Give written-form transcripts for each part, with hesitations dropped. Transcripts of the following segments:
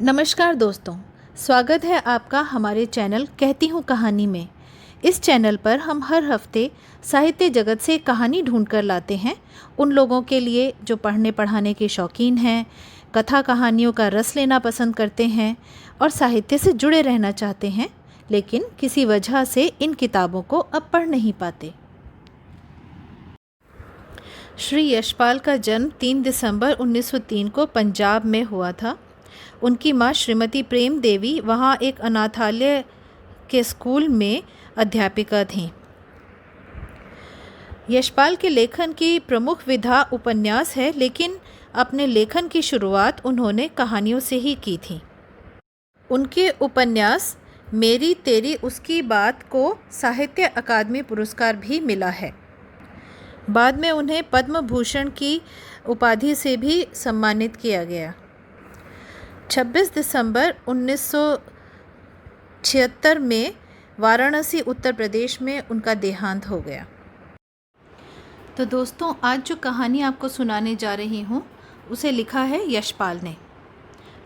नमस्कार दोस्तों, स्वागत है आपका हमारे चैनल कहती हूँ कहानी में। इस चैनल पर हम हर हफ्ते साहित्य जगत से कहानी ढूंढ कर लाते हैं उन लोगों के लिए जो पढ़ने पढ़ाने के शौकीन हैं, कथा कहानियों का रस लेना पसंद करते हैं और साहित्य से जुड़े रहना चाहते हैं, लेकिन किसी वजह से इन किताबों को अब पढ़ नहीं पाते। श्री यशपाल का जन्म 3 दिसंबर 1903 को पंजाब में हुआ था। उनकी माँ श्रीमती प्रेम देवी वहाँ एक अनाथालय के स्कूल में अध्यापिका थीं। यशपाल के लेखन की प्रमुख विधा उपन्यास है, लेकिन अपने लेखन की शुरुआत उन्होंने कहानियों से ही की थी। उनके उपन्यास मेरी तेरी उसकी बात को साहित्य अकादमी पुरस्कार भी मिला है। बाद में उन्हें पद्म भूषण की उपाधि से भी सम्मानित किया गया। 26 दिसंबर 1976 में वाराणसी उत्तर प्रदेश में उनका देहांत हो गया। तो दोस्तों, आज जो कहानी आपको सुनाने जा रही हूँ उसे लिखा है यशपाल ने।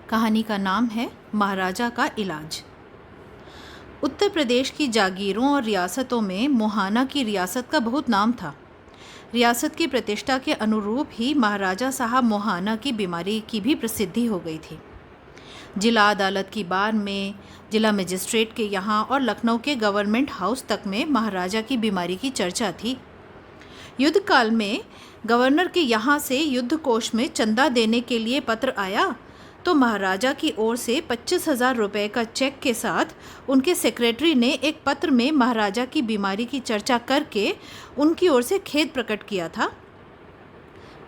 कहानी का नाम है महाराजा का इलाज। उत्तर प्रदेश की जागीरों और रियासतों में मोहाना की रियासत का बहुत नाम था। रियासत की प्रतिष्ठा के अनुरूप ही महाराजा साहब मोहाना की बीमारी की भी प्रसिद्धि हो गई थी। जिला अदालत की बार में, जिला मजिस्ट्रेट के यहाँ और लखनऊ के गवर्नमेंट हाउस तक में महाराजा की बीमारी की चर्चा थी। युद्ध काल में गवर्नर के यहाँ से युद्ध कोष में चंदा देने के लिए पत्र आया तो महाराजा की ओर से 25,000 रुपये का चेक के साथ उनके सेक्रेटरी ने एक पत्र में महाराजा की बीमारी की चर्चा करके उनकी ओर से खेद प्रकट किया था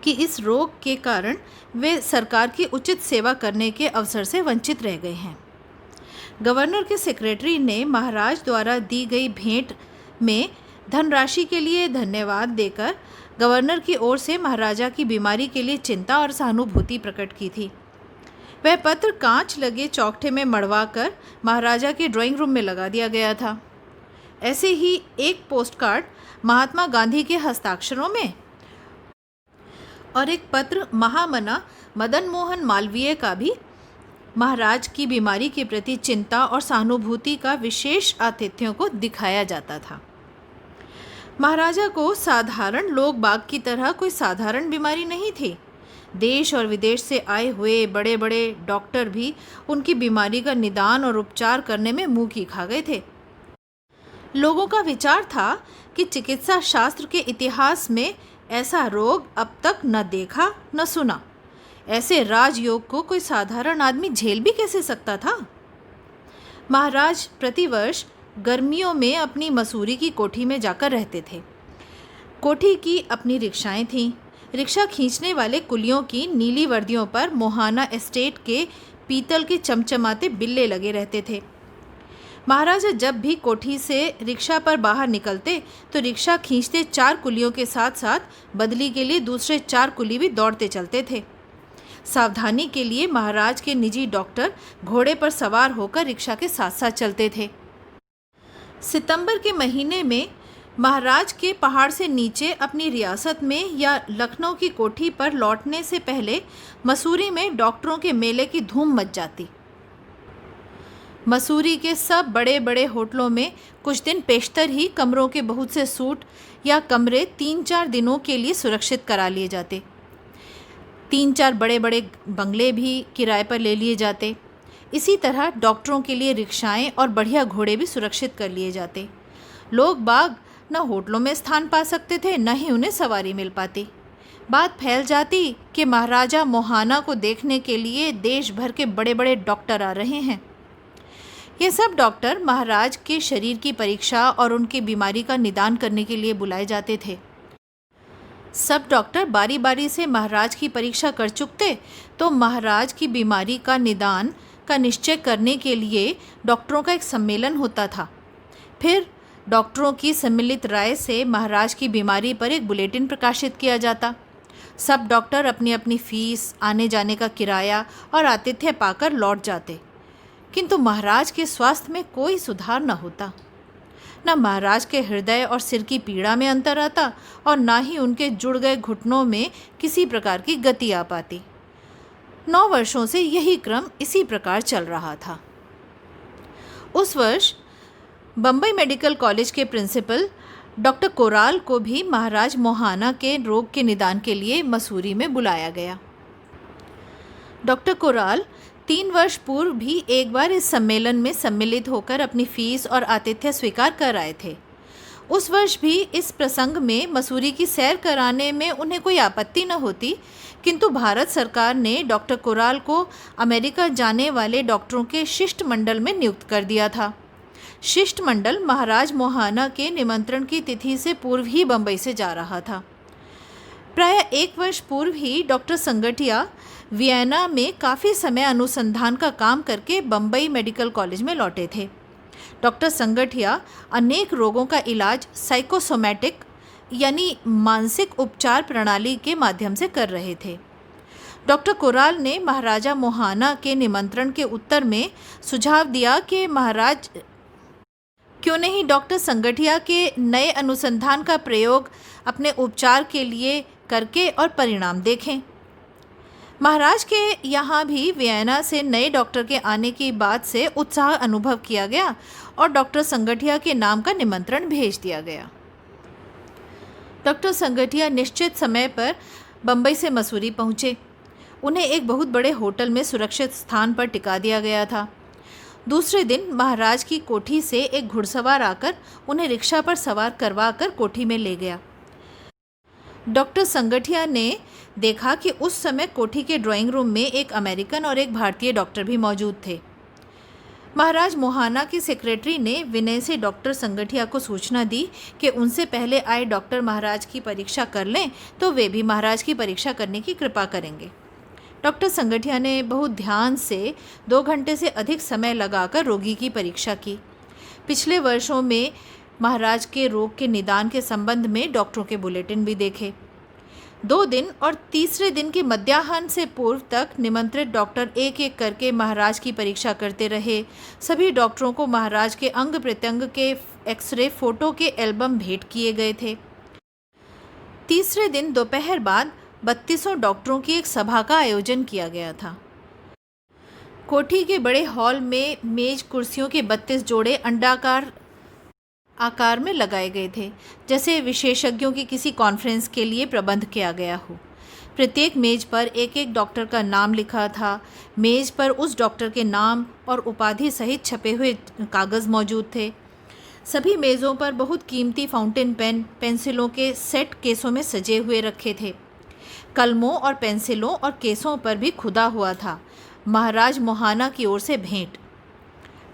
कि इस रोग के कारण वे सरकार की उचित सेवा करने के अवसर से वंचित रह गए हैं। गवर्नर के सेक्रेटरी ने महाराज द्वारा दी गई भेंट में धनराशि के लिए धन्यवाद देकर गवर्नर की ओर से महाराजा की बीमारी के लिए चिंता और सहानुभूति प्रकट की थी। वह पत्र कांच लगे चौखटे में मढ़वा कर महाराजा के ड्राइंग रूम में लगा दिया गया था। ऐसे ही एक पोस्टकार्ड महात्मा गांधी के हस्ताक्षरों में और एक पत्र महामना मदन मोहन मालवीय का भी महाराज की बीमारी के प्रति चिंता और सहानुभूति का विशेष आतिथ्यों को दिखाया जाता था। महाराजा को साधारण लोग बाग की तरह कोई साधारण बीमारी नहीं थी। देश और विदेश से आए हुए बड़े बड़े डॉक्टर भी उनकी बीमारी का निदान और उपचार करने में मुंह की खा गए थे। लोगों का विचार था कि चिकित्सा शास्त्र के इतिहास में ऐसा रोग अब तक न देखा न सुना। ऐसे राजयोग को कोई साधारण आदमी झेल भी कैसे सकता था। महाराज प्रतिवर्ष गर्मियों में अपनी मसूरी की कोठी में जाकर रहते थे। कोठी की अपनी रिक्शाएं थीं। रिक्शा खींचने वाले कुलियों की नीली वर्दियों पर मोहाना एस्टेट के पीतल के चमचमाते बिल्ले लगे रहते थे। महाराजा जब भी कोठी से रिक्शा पर बाहर निकलते तो रिक्शा खींचते 4 कुलियों के साथ साथ बदली के लिए दूसरे 4 कुली भी दौड़ते चलते थे। सावधानी के लिए महाराज के निजी डॉक्टर घोड़े पर सवार होकर रिक्शा के साथ साथ चलते थे। सितंबर के महीने में महाराज के पहाड़ से नीचे अपनी रियासत में या लखनऊ की कोठी पर लौटने से पहले मसूरी में डॉक्टरों के मेले की धूम मच जाती। मसूरी के सब बड़े बड़े होटलों में कुछ दिन पेशतर ही कमरों के बहुत से सूट या कमरे 3-4 दिनों के लिए सुरक्षित करा लिए जाते। 3-4 बड़े बड़े बंगले भी किराए पर ले लिए जाते। इसी तरह डॉक्टरों के लिए रिक्शाएं और बढ़िया घोड़े भी सुरक्षित कर लिए जाते। लोग बाग न होटलों में स्थान पा सकते थे, न ही उन्हें सवारी मिल पाती। बात फैल जाती कि महाराजा मोहाना को देखने के लिए देश भर के बड़े बड़े डॉक्टर आ रहे हैं। ये सब डॉक्टर महाराज के शरीर की परीक्षा और उनकी बीमारी का निदान करने के लिए बुलाए जाते थे। सब डॉक्टर बारी बारी से महाराज की परीक्षा कर चुकते तो महाराज की बीमारी का निदान का निश्चय करने के लिए डॉक्टरों का एक सम्मेलन होता था। फिर डॉक्टरों की सम्मिलित राय से महाराज की बीमारी पर एक बुलेटिन प्रकाशित किया जाता। सब डॉक्टर अपनी अपनी फीस, आने जाने का किराया और आतिथ्य पाकर लौट जाते, किंतु महाराज के स्वास्थ्य में कोई सुधार न होता। न महाराज के हृदय और सिर की पीड़ा में अंतर आता और न ही उनके जुड़ गए घुटनों में किसी प्रकार की गति आ पाती। 9 वर्षों से यही क्रम इसी प्रकार चल रहा था। उस वर्ष बम्बई मेडिकल कॉलेज के प्रिंसिपल डॉक्टर कोराल को भी महाराज मोहाना के रोग के निदान के लिए मसूरी में बुलाया गया। डॉक्टर कोराल 3 वर्ष पूर्व भी एक बार इस सम्मेलन में सम्मिलित होकर अपनी फीस और आतिथ्य स्वीकार कर आए थे। उस वर्ष भी इस प्रसंग में मसूरी की सैर कराने में उन्हें कोई आपत्ति न होती, किंतु भारत सरकार ने डॉक्टर कोराल को अमेरिका जाने वाले डॉक्टरों के शिष्टमंडल में नियुक्त कर दिया था। शिष्टमंडल महाराज मोहाना के निमंत्रण की तिथि से पूर्व ही बम्बई से जा रहा था। प्राय 1 वर्ष पूर्व ही डॉक्टर संगठिया वियना में काफ़ी समय अनुसंधान का काम करके बम्बई मेडिकल कॉलेज में लौटे थे। डॉक्टर संगठिया अनेक रोगों का इलाज साइकोसोमैटिक यानी मानसिक उपचार प्रणाली के माध्यम से कर रहे थे। डॉक्टर कोराल ने महाराजा मोहाना के निमंत्रण के उत्तर में सुझाव दिया कि महाराज क्यों नहीं डॉक्टर संगठिया के नए अनुसंधान का प्रयोग अपने उपचार के लिए करके और परिणाम देखें। महाराज के यहाँ भी वियना से नए डॉक्टर के आने की बात से उत्साह अनुभव किया गया और डॉक्टर संगठिया के नाम का निमंत्रण भेज दिया गया। डॉक्टर संगठिया निश्चित समय पर बम्बई से मसूरी पहुँचे। उन्हें एक बहुत बड़े होटल में सुरक्षित स्थान पर टिका दिया गया था। दूसरे दिन महाराज की कोठी से एक घुड़सवार आकर उन्हें रिक्शा पर सवार करवा कर कोठी में ले गया। डॉक्टर संगठिया ने देखा कि उस समय कोठी के ड्राइंग रूम में एक अमेरिकन और एक भारतीय डॉक्टर भी मौजूद थे। महाराज मोहाना की सेक्रेटरी ने विनय से डॉक्टर संगठिया को सूचना दी कि उनसे पहले आए डॉक्टर महाराज की परीक्षा कर लें तो वे भी महाराज की परीक्षा करने की कृपा करेंगे। डॉक्टर संगठिया ने बहुत ध्यान से 2 घंटे से अधिक समय लगाकर रोगी की परीक्षा की। पिछले वर्षों में महाराज के रोग के निदान के संबंध में डॉक्टरों के बुलेटिन भी देखे। 2 दिन और तीसरे दिन के मध्याह्न से पूर्व तक निमंत्रित डॉक्टर एक एक करके महाराज की परीक्षा करते रहे। सभी डॉक्टरों को महाराज के अंग प्रत्यंग के एक्सरे फोटो के एल्बम भेंट किए गए थे। तीसरे दिन दोपहर बाद 3200 डॉक्टरों की एक सभा का आयोजन किया गया था। कोठी के बड़े हॉल में मेज कुर्सियों के 32 जोड़े अंडाकार आकार में लगाए गए थे, जैसे विशेषज्ञों की किसी कॉन्फ्रेंस के लिए प्रबंध किया गया हो। प्रत्येक मेज पर एक एक डॉक्टर का नाम लिखा था। मेज पर उस डॉक्टर के नाम और उपाधि सहित छपे हुए कागज़ मौजूद थे। सभी मेज़ों पर बहुत कीमती फाउंटेन पेन पेंसिलों के सेट केसों में सजे हुए रखे थे। कलमों और पेंसिलों और केसों पर भी खुदा हुआ था, महाराज मोहाना की ओर से भेंट।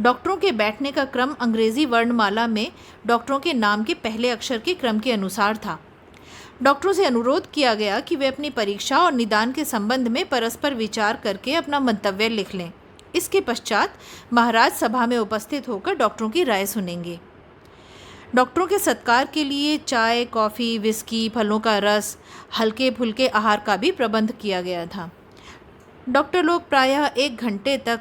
डॉक्टरों के बैठने का क्रम अंग्रेज़ी वर्णमाला में डॉक्टरों के नाम के पहले अक्षर के क्रम के अनुसार था। डॉक्टरों से अनुरोध किया गया कि वे अपनी परीक्षा और निदान के संबंध में परस्पर विचार करके अपना मंतव्य लिख लें। इसके पश्चात महाराज सभा में उपस्थित होकर डॉक्टरों की राय सुनेंगे। डॉक्टरों के सत्कार के लिए चाय, कॉफ़ी, विस्की, फलों का रस, हल्के फुल्के आहार का भी प्रबंध किया गया था। डॉक्टर लोग प्रायः 1 घंटे तक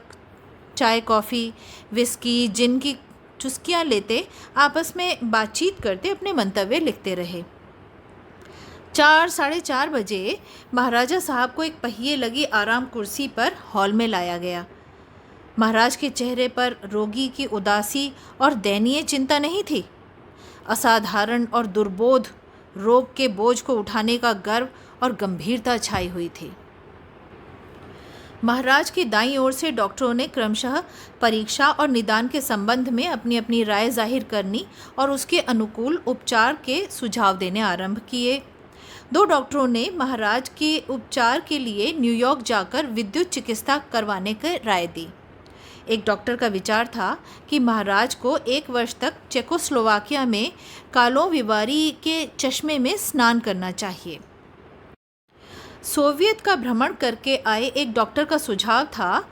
चाय, कॉफ़ी, विस्की, जिन की चुस्कियाँ लेते, आपस में बातचीत करते अपने मंतव्य लिखते रहे। 4 साढ़े 4 बजे महाराजा साहब को एक पहिए लगी आराम कुर्सी पर हॉल में लाया गया। महाराज के चेहरे पर रोगी की उदासी और दयनीय चिंता नहीं थी। असाधारण और दुर्बोध रोग के बोझ को उठाने का गर्व और गंभीरता छाई हुई थी। महाराज की दाईं ओर से डॉक्टरों ने क्रमशः परीक्षा और निदान के संबंध में अपनी अपनी राय जाहिर करनी और उसके अनुकूल उपचार के सुझाव देने आरंभ किए। 2 डॉक्टरों ने महाराज के उपचार के लिए न्यूयॉर्क जाकर विद्युत चिकित्सा करवाने की राय दी। एक डॉक्टर का विचार था कि महाराज को 1 वर्ष तक चेकोस्लोवाकिया में कालो विवारी के चश्मे में स्नान करना चाहिए। सोवियत का भ्रमण करके आए एक डॉक्टर का सुझाव था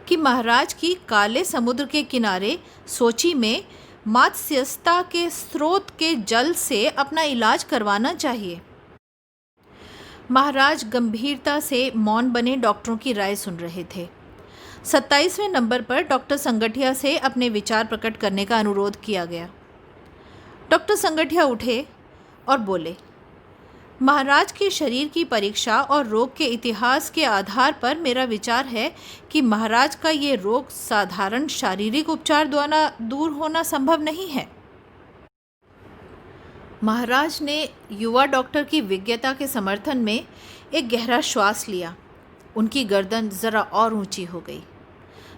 कि महाराज की काले समुद्र के किनारे सोची में मात्स्यता के स्रोत के जल से अपना इलाज करवाना चाहिए। महाराज गंभीरता से मौन बने डॉक्टरों की राय सुन रहे थे। 27वें नंबर पर डॉक्टर संगठिया से अपने विचार प्रकट करने का अनुरोध किया गया। डॉक्टर संगठिया उठे और बोले, महाराज के शरीर की परीक्षा और रोग के इतिहास के आधार पर मेरा विचार है कि महाराज का ये रोग साधारण शारीरिक उपचार द्वारा दूर होना संभव नहीं है। महाराज ने युवा डॉक्टर की विज्ञता के समर्थन में एक गहरा श्वास लिया। उनकी गर्दन ज़रा और ऊंची हो गई।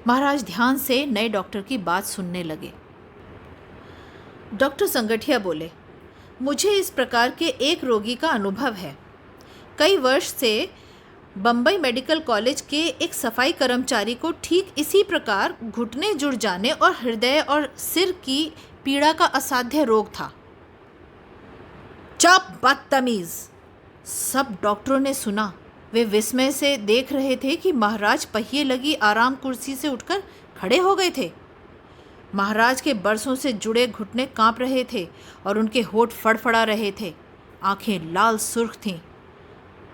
महाराज ध्यान से नए डॉक्टर की बात सुनने लगे। डॉक्टर संगठिया बोले, मुझे इस प्रकार के एक रोगी का अनुभव है। कई वर्ष से बम्बई मेडिकल कॉलेज के एक सफाई कर्मचारी को ठीक इसी प्रकार घुटने जुड़ जाने और हृदय और सिर की पीड़ा का असाध्य रोग था। चुप बदतमीज! सब डॉक्टरों ने सुना। वे विस्मय से देख रहे थे कि महाराज पहिए लगी आराम कुर्सी से उठकर खड़े हो गए थे। महाराज के बरसों से जुड़े घुटने कांप रहे थे और उनके होंठ फड़फड़ा रहे थे। आंखें लाल सुर्ख थीं।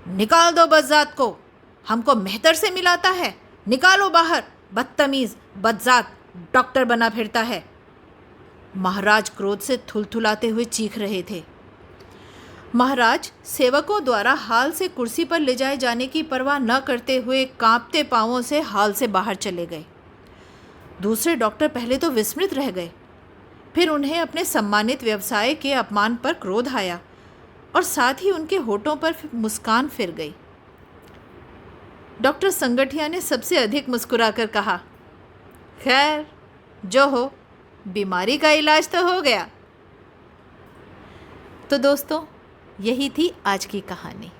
निकाल दो बदजात को, हमको मेहतर से मिलाता है। निकालो बाहर, बदतमीज, बदजात, डॉक्टर बना फिरता है। महाराज क्रोध से थुलथुलाते हुए चीख रहे थे। महाराज सेवकों द्वारा हाल से कुर्सी पर ले जाए जाने की परवाह न करते हुए कांपते पांवों से हाल से बाहर चले गए। दूसरे डॉक्टर पहले तो विस्मित रह गए, फिर उन्हें अपने सम्मानित व्यवसाय के अपमान पर क्रोध आया और साथ ही उनके होठों पर मुस्कान फिर गई। डॉक्टर संगठिया ने सबसे अधिक मुस्कुराकर कहा, खैर जो हो, बीमारी का इलाज तो हो गया। तो दोस्तों, यही थी आज की कहानी।